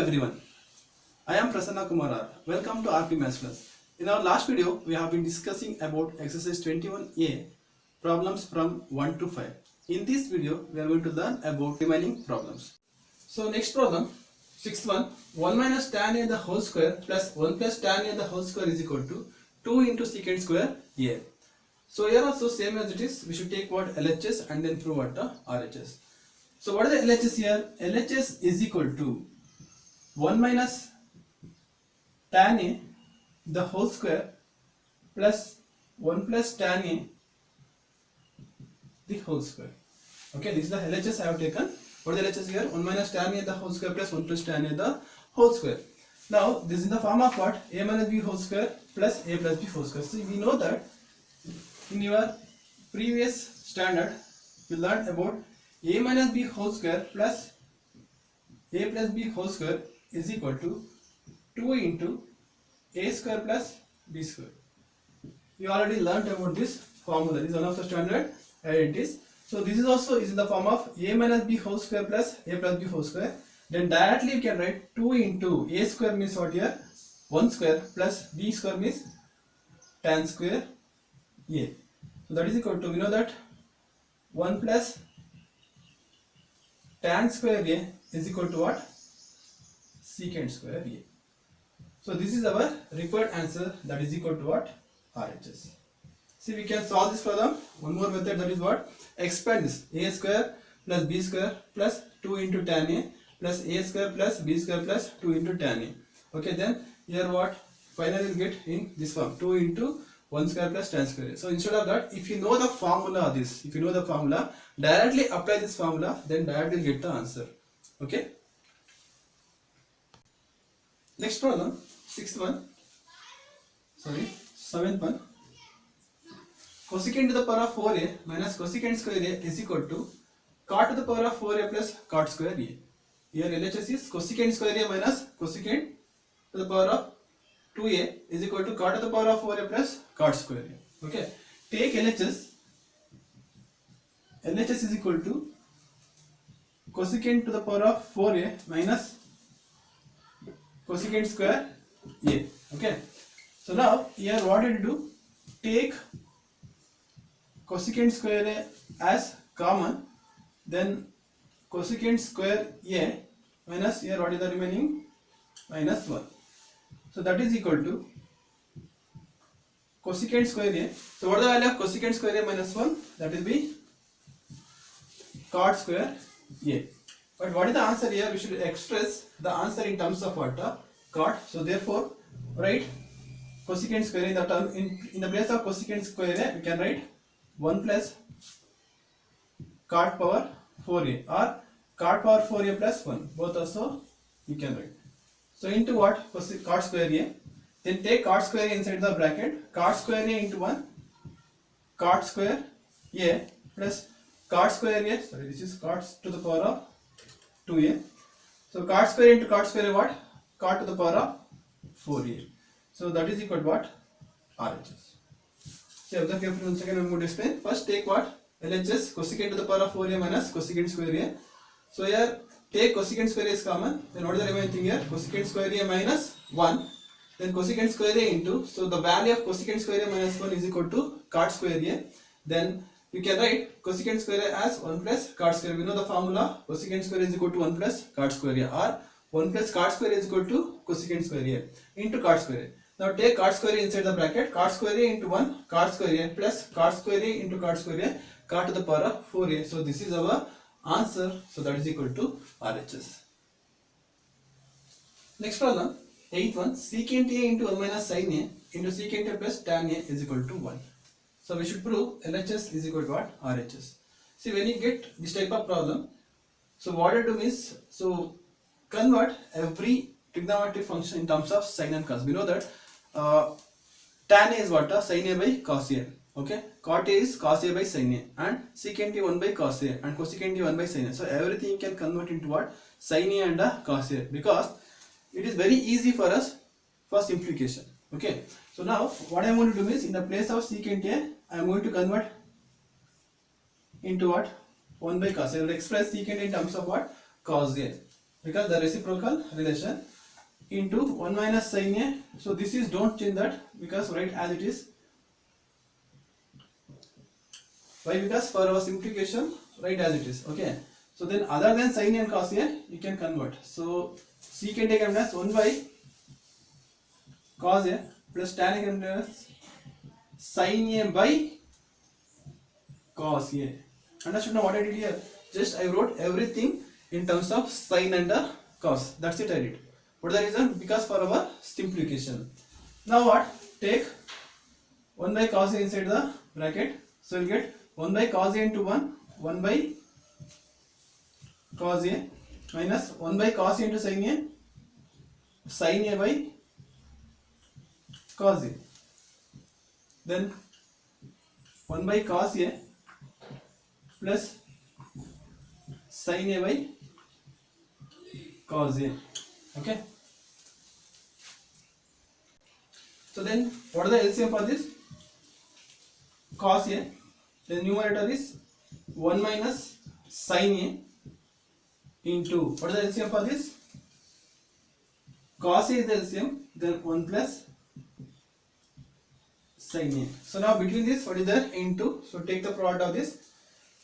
everyone, I am Prasanna Kumar R. Welcome to RP Maths Plus. In our last video, we have been discussing about exercise 21A problems from 1 to 5. In this video, we are going to learn about remaining problems. So next problem, sixth one, 1 minus tan a the whole square plus 1 plus tan a the whole square is equal to 2 into secant square a. So here also same as it is, we should take what LHS and then prove what the RHS. So what is the LHS here? LHS is equal to 1 minus tan a the whole square plus 1 plus tan a the whole square. Okay, this is the LHS I have taken. What is the LHS here? 1 minus tan a the whole square plus 1 plus tan a the whole square. Now this is in the form of what? A minus b whole square plus a plus b whole square. So we know that in your previous standard you learned about a minus b whole square plus a plus b whole square is equal to 2 into a square plus b square. You already learnt about this formula. This is one of the standard identities. So this is also is in the form of a minus b whole square plus a plus b whole square. Then directly you can write 2 into a square means what here? 1 square plus b square means tan square a. So that is equal to, we know that 1 plus tan square a is equal to what? Secant square a. So this is our required answer, that is equal to what? RHS. See, we can solve this problem. One more method, that is what? Expand this. A square plus b square plus 2 into tan a plus a square plus b square plus 2 into tan a. Okay, then here what? Finally we'll get in this form, 2 into 1 square plus tan square. So instead of that, if you know the formula of this, if you know the formula, directly apply this formula, then directly get the answer. Okay. Next problem, seventh one. Cosecant to the power of 4a minus cosecant square a is equal to cot to the power of 4a plus cot square a. Here LHS is cosecant square a minus cosecant to the power of 2a is equal to cot to the power of 4a plus cot square a. Okay. Take LHS. LHS is equal to cosecant to the power of 4a minus cosecant square a. Okay. So now here what did you do? Take cosecant square a as common, then cosecant square a minus, here what is the remaining? Minus 1. So that is equal to cosecant square a. So what is the value of cosecant square a minus 1? That will be cot square a. But what is the answer here? We should express the answer in terms of what? Cot. So therefore write cosecant square in the term in the place of cosecant square a, we can write 1 plus cot power 4a or cot power 4a plus 1. Both also you can write. So into what? Cot square a. Then take cot square a inside the bracket. Cot square a into 1 cot square a plus cot square a. Sorry, this is cot to the power of 2a. So cot square into cot square a what? Cot to the power of 4a. So that is equal to what? RHS. See, observe carefully once again. I am going to explain. First take what? LHS, cosecant to the power of 4a minus cosecant square a. So here take cosecant square a is common. Then what is the remaining thing here? Cosecant square a minus 1. Then cosecant square a into. So the value of cosecant square a minus 1 is equal to cot square a. Then you can write cosecant square a as 1 plus cot square. We know the formula. Cosecant square is equal to 1 plus cot square a, or 1 plus cot square is equal to cosecant square a into cot square a. Now take cot square a inside the bracket. Cot square a into 1 cot square a plus cot square a into cot square a, cot to the power of 4a. So this is our answer. So that is equal to RHS. Next problem, 8th one. Secant a into 1 minus sin a into secant a plus tan a is equal to 1. So we should prove LHS is equal to what? RHS. See, when you get this type of problem, so what you do is, so convert every trigonometric function in terms of sin and cos. We know that tan a is what? Sin a by cos a. Okay, cot a is cos a by sin a, and secant a 1 by cos a, and cosecant a 1 by sin a. So everything you can convert into what? Sin a and cos a, because it is very easy for us for simplification. Okay, so now what I am going to do is, in the place of secant a, I am going to convert into what? 1 by cos a. I will express secant in terms of what? Cos a. because the reciprocal relation into 1 minus sin A. So this is, don't change that, because write as it is. Why? Because for our simplification, write as it is. Okay. So then other than sin A and cos A, you can convert. So secant A can be as 1 by cos A plus tan A can be as sin A by cos A. Understood now what I did here? Just I wrote everything in terms of sin and cos. That's it I did. What is the reason? Because for our simplification. Now what? Take 1 by cos A inside the bracket. So you get 1 by cos A into 1 by cos A minus 1 by cos A into sin A by cos A. Then 1 by cos A plus sin A by cos A. Okay. So then what is the LCM for this? Cos A. The numerator is 1 minus sin A into, what is the LCM for this? Cos A is the LCM, then 1 plus sin A. So now between this, what is there? Into. So take the product of this.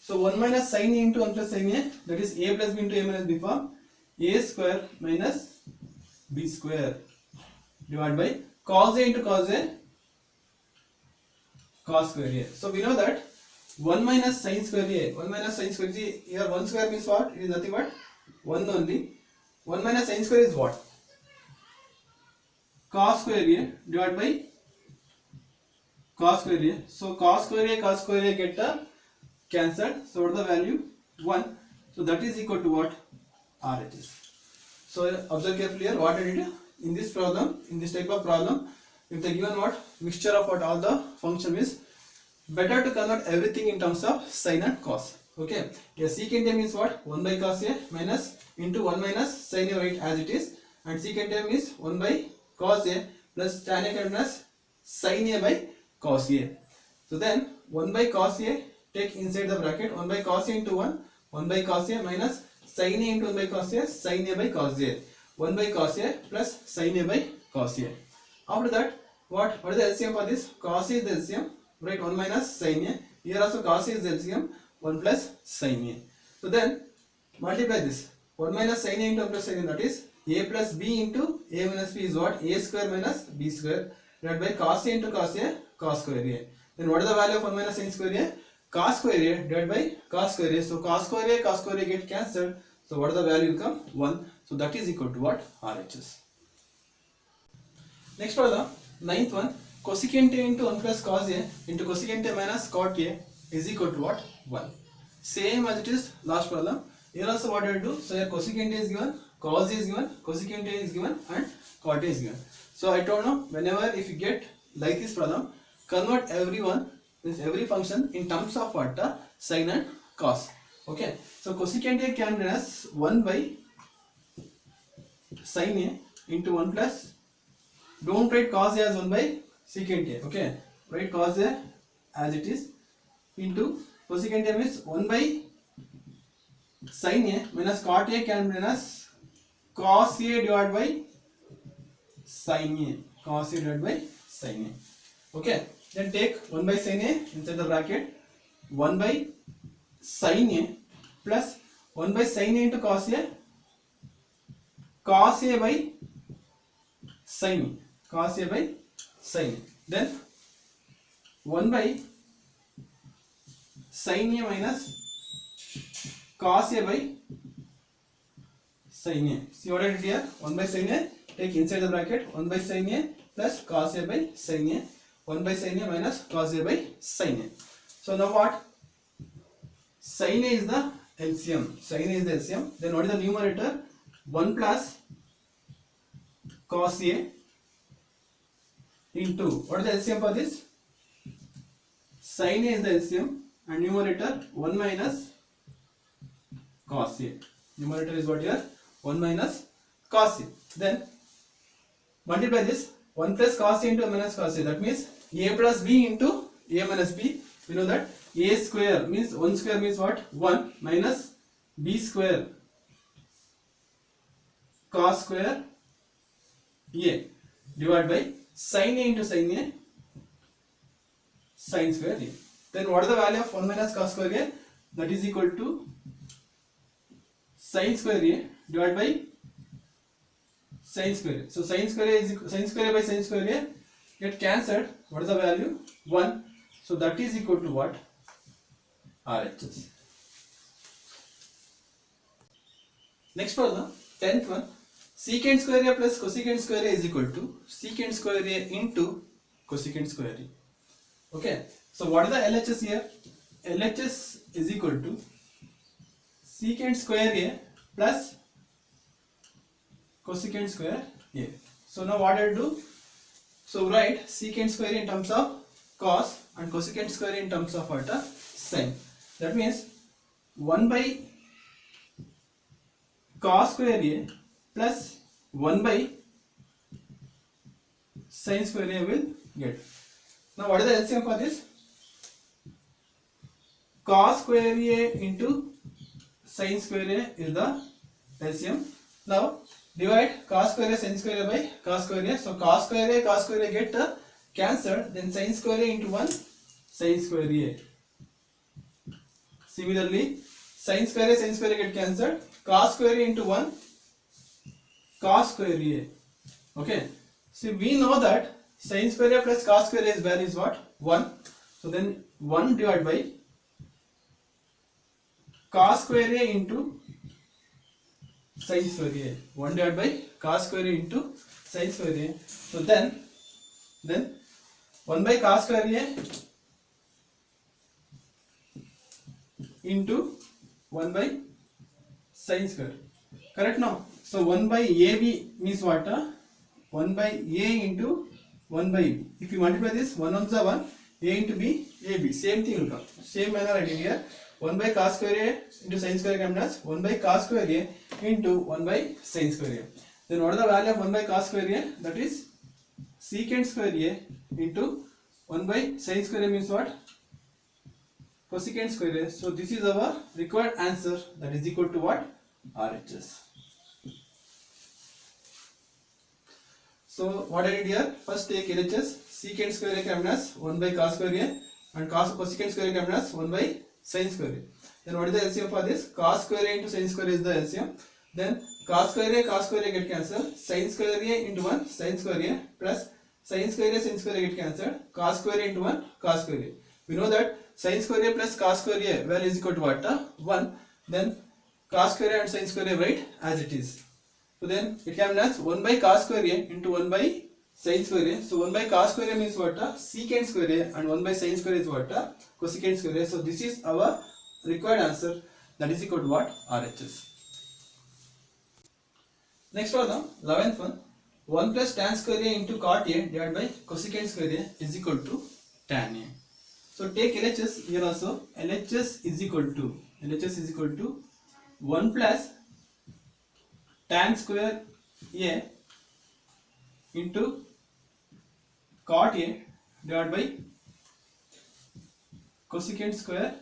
So 1 minus sin A into 1 plus sin A, that is A plus B into A minus B form. A square minus B square divided by cos A into cos A, cos square A. So we know that 1 minus sin square A, 1 minus sin square A, here 1 square means what? It is nothing but 1 only. 1 minus sin square is what? Cos square A divided by cos square A. So cos square A get cancelled. So what is the value? 1. So that is equal to what? RHS. So observe carefully here what I did in this problem, in this type of problem. If the given what? Mixture of what all the function is, better to convert everything in terms of sin and cos. Okay. Here secant A means what? 1 by cos A minus into 1 minus sin A, right, as it is. And secant A means 1 by cos A plus tan A minus sin A by cos A. So then 1 by cos A, take inside the bracket 1 by cos A into 1 by cos A minus sin A into 1 by cos A, sin A by cos A. 1 by cos A plus sin A by cos A. After that, what is the LCM for this? Cos A is the LCM, right? 1 minus sin A. Here also cos A is the LCM, 1 plus sin A. So then multiply this. 1 minus sin A into 1 plus sin A, that is A plus B into A minus B is what? A square minus B square divided by cos A into cos A, cos square A. Then what is the value of 1 minus sin square A? Cos square A divided by cos square A. So cos square A get cancelled. So what is the value will come? 1. So that is equal to what? RHS. Next for the ninth one, cosecant A into 1 plus cos A into cosecant A minus cot A is equal to what? 1. Same as it is last problem. Here also what I will do? So here cosecant A is given, cos A is given, cosecant A is given, and cot A is given. So I don't know, whenever if you get like this problem, convert every function in terms of what? Sin and cos. Okay. So cosecant A can be as 1 by sin A into 1 plus, don't write cos A as 1 by secant A. Okay. Write cos A as it is into cosecant A means 1 by sin A minus cot A can be as cos A divided by sin A. Cos A divided by sin A. Okay. Then take 1 by sin A inside the bracket, 1 by sin A plus 1 by sin A into cos A, cos A by sin A, cos A by sin A. Then 1 by sin A minus cos A by sin A. See what I did here? 1 by sin A, take inside the bracket 1 by sin A plus cos A by sin A. 1 by sin A minus cos A by sin A. So now what? Sin A is the LCM. Sin A is the LCM. Then what is the numerator? 1 plus cos A into, what is the LCM for this? Sin A is the LCM and numerator 1 minus cos A. Numerator is what here? 1 minus cos A. Then multiply this. 1 plus cos A into 1 minus cos A. That means A plus B into A minus B. We know that A square means 1 square means what? 1 minus B square cos square a divided by sin a into sin a sin square a. Then what is the value of 1 minus cos square a? That is equal to sin square a divided by sin square a. So sin square a is sin square a by sin square a get cancelled. What is the value? 1. So that is equal to what? RHS. Next for the 10th one, secant square a plus cosecant square a is equal to secant square a into cosecant square a. Okay, so what is the LHS here? LHS is equal to secant square a plus cosecant square a. So now what I do? So write secant square in terms of cos and cosecant square in terms of what? Sin. That means 1 by cos square a plus 1 by sin square a will get. Now what is the LCM for this? Cos square a into sin square a is the LCM. Now divide cos square a sin square a by cos square a. So cos square a get cancelled. Then sin square a into 1 sin square a. Similarly, sin square a get cancelled. Cos square a into 1 cos square a. Okay. So we know that sin square a plus cos square a's value is what? 1. So then 1 divided by cos square a into sin square a. 1 divided by cos square a into sin square a. So then 1 by cos square a into 1 by sin square. Correct now? So 1 by AB means what? 1 by A into 1 by B. If you multiply this, 1 on the 1, A into B, AB. Same thing will come. Same manner I did here. 1 by cos square A into sin square A comes as 1 by cos square A into 1 by sin square A. Then what is the value of 1 by cos square A? That is secant square A into 1 by sin square A means what? Cosecant square a. So this is our required answer, that is equal to what? RHS. So what I did here, first take LHS, secant square a comes as 1 by cos square a and cosecant square a comes as 1 by sin square a. Then what is the LCM for this? Cos square a into sin square a is the LCM. Then cos square a get cancelled, sin square a into 1 sin square a plus sin square a get cancelled, cos square a into 1 cos square a. We know that sin square a plus cos square a value is equal to what? 1. Then cos square a and sin square a write as it is. So then it comes as 1 by cos square a into 1 by sin square a. So 1 by cos square a means what? Secant square a, and 1 by sin square is what? Cosecant square a. So this is our required answer, that is equal to what? RHS. Next for the 11th one, 1 plus tan square a into cot a divided by cosecant square a is equal to tan a. So take LHS here also. LHS is equal to 1 plus tan square a into cot a divided by cosecant square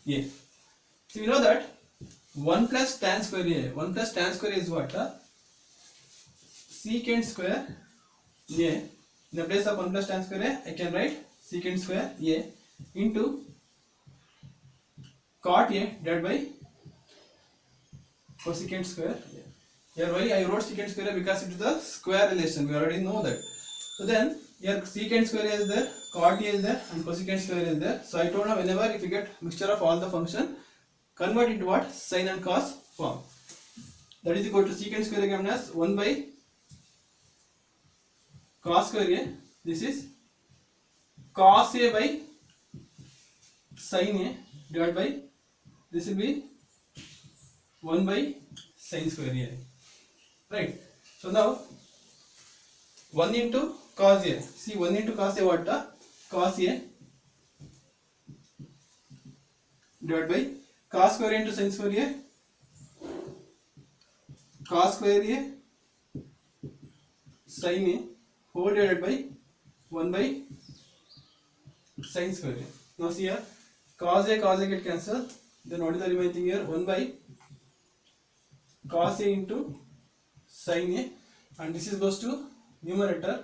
a. So you know that 1 plus tan square a is what? Secant square a. In the place of 1 plus tan square a, I can write secant square a into cot a divided by cosecant square a. Here why I wrote secant square a? Because it is the square relation, we already know that. So then here secant square a is there, cot a is there, and cosecant square a is there. So I told you, whenever if you get mixture of all the function, convert into what? Sin and cos form. That is equal to secant square a given as 1 by cos square a. This is cos a by sin a divided by, this will be 1 by sin square a. Right. So now 1 into cos a. See, 1 into cos a what? Cos a divided by cos square a into sin square a. Cos square a sin a whole divided by 1 by sin square a. Now see here, cos a get cancelled. Then what is the remaining thing here? 1 by cos a into sin a, and this is goes to numerator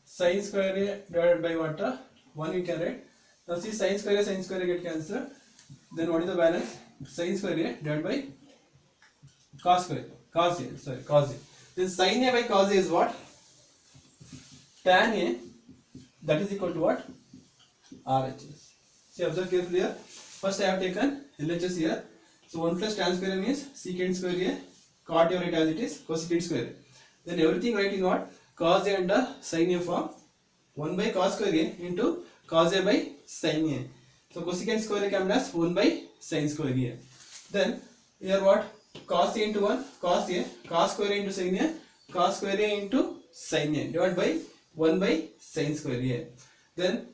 sin square a divided by what 1 we can write. Now see sin square a get cancelled. Then what is the balance? Sin square a divided by cos a. Then sin a by cos a is what? Tan a, that is equal to what? RHS. See, observe carefully here. First I have taken LHS here. So 1 plus tan square means secant square a, cot you write as it is cosecant square a. Then everything write in what? Cos a and sin a form. 1 by cos square a into cos a by sin a. So cosecant square a comes as 1 by sin square a. Then here what? Cos a into 1, cos a, cos square a into sin a, cos square a into sin a divided by 1 by sin square a. Then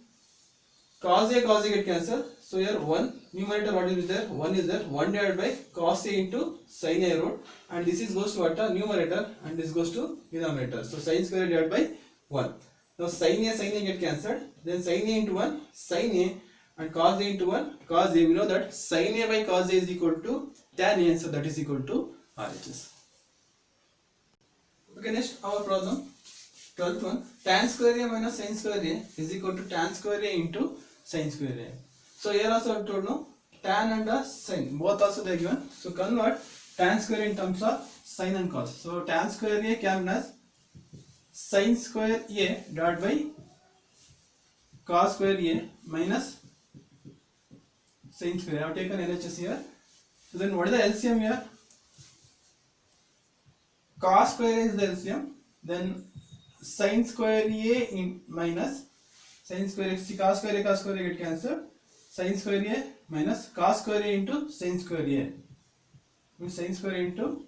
cos a get cancelled. So here 1 numerator what is there? 1 is there. 1 divided by cos a into sin a wrote, and this is goes to what? Numerator, and this goes to denominator. So sin square divided by 1. Now sin a get cancelled. Then sin a into 1 sin a, and cos a into 1 cos a. We know that sin a by cos a is equal to tan a, so that is equal to RHS. Okay, next our problem 12th one. Tan square a minus sin square a is equal to tan square a into sin square a. So here also I told no, tan and sin both also they are given. So convert tan square in terms of sin and cos. So tan square a can as sin square a divided by cos square a minus sin square. I have taken LHS here. So then what is the LCM here? Cos square a is the LCM. Then sin square a in minus sin square a. See, cos square a get cancelled. Sin square a minus cos square a into sin square a. Means sin square a into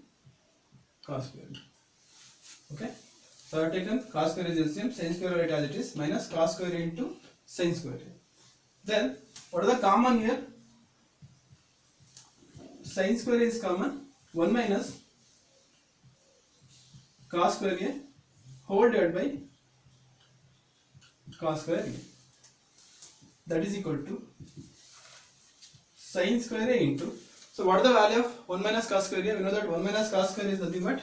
cos square a. Okay. So I have taken cos square is LCM, sin square right as it is, minus cos square a into sin square a. Then what is the common here? Sin square a is common. 1 minus cos square a whole divided by cos square a. That is equal to sin square a into. So what is the value of 1 minus cos square a? We know that 1 minus cos square is nothing but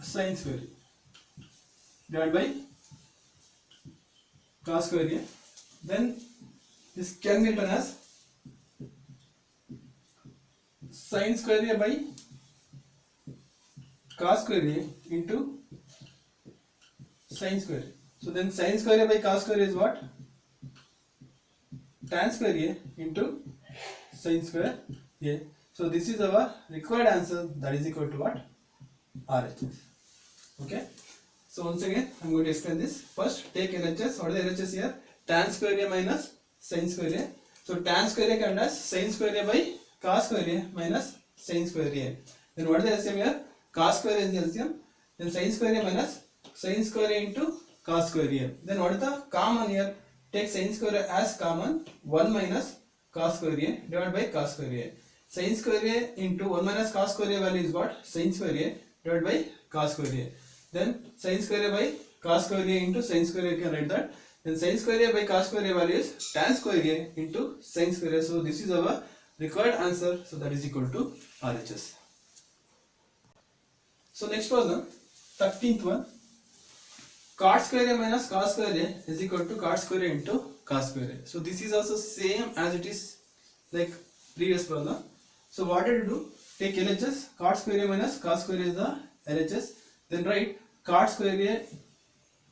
sin square a divided by cos square a. Then this can be written as sin square a by cos square a into sin square a. So then sin square a by cos square a is what? Tan square a into sin square a. So this is our required answer, that is equal to what? RHS. Okay. So once again I am going to explain this. First take LHS. What is the LHS here? Tan square a minus sin square a. So tan square a comes as sin square a by cos square a minus sin square a. Then what is the LCM here? Cos square is the LCM. Then sin square a minus sin square a into cos square a. Then what is the common here? Take sin square a as common. 1 minus cos square a divided by cos square a. Sin square a into 1 minus cos square a value is what? Sin square a divided by cos square a. Then sin square a by cos square a into sin square a, you can write that. Then sin square a by cos square a value is tan square a into sin square a. So this is our required answer. So that is equal to RHS. So next problem, 13th one. Cot square a minus cos square a is equal to cot square a into cos square a. So this is also same as it is like previous problem. So what did you do? Take LHS. Cot square a minus cos square a is the LHS. Then write cot square a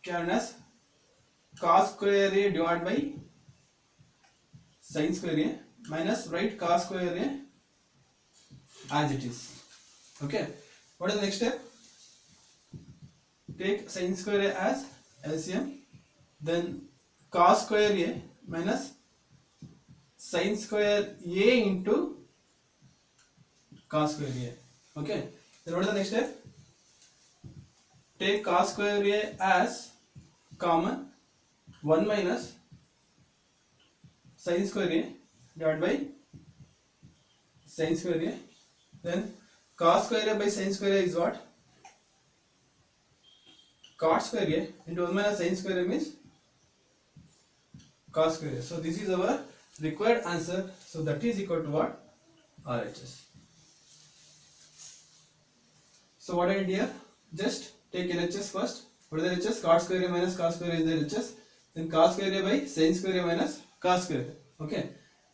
can as cos square a divided by sin square a minus write cos square a as it is. Okay. What is the next step? Take sin square a as LCM. Then cos square a minus sin square a into cos square a. Okay. Then what is the next step? Take cos square a as common. 1 minus sin square a divided by sin square a. Then cos square a by sin square a is what? Cot square a into 1 minus sin square a means cos square a. So this is our required answer. So that is equal to what? RHS. So what I did here, just take LHS first. What is the LHS? Cot square A minus cos square A is the LHS. Then cos square A by sin square A minus cos square A. Okay.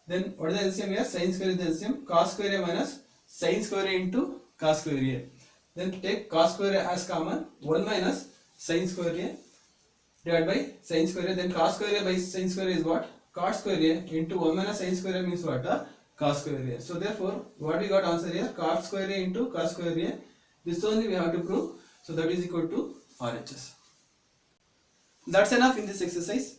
Then what is the LCM here? Sin square is the LCM. Cos square A minus sin square A into cos square A. Then take cos square A as common. 1 minus sin square A divided by sin square A. Then cos square A by sin square A is what? Cot square A into 1 minus sin square A means what? Cos square A. So therefore, what we got answer here? Cot square A into cos square A. This only we have to prove. So that is equal to RHS. That's enough in this exercise.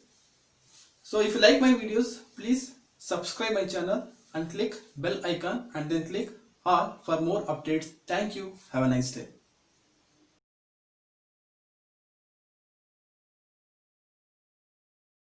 So if you like my videos, please subscribe my channel and click bell icon and then click all for more updates. Thank you. Have a nice day.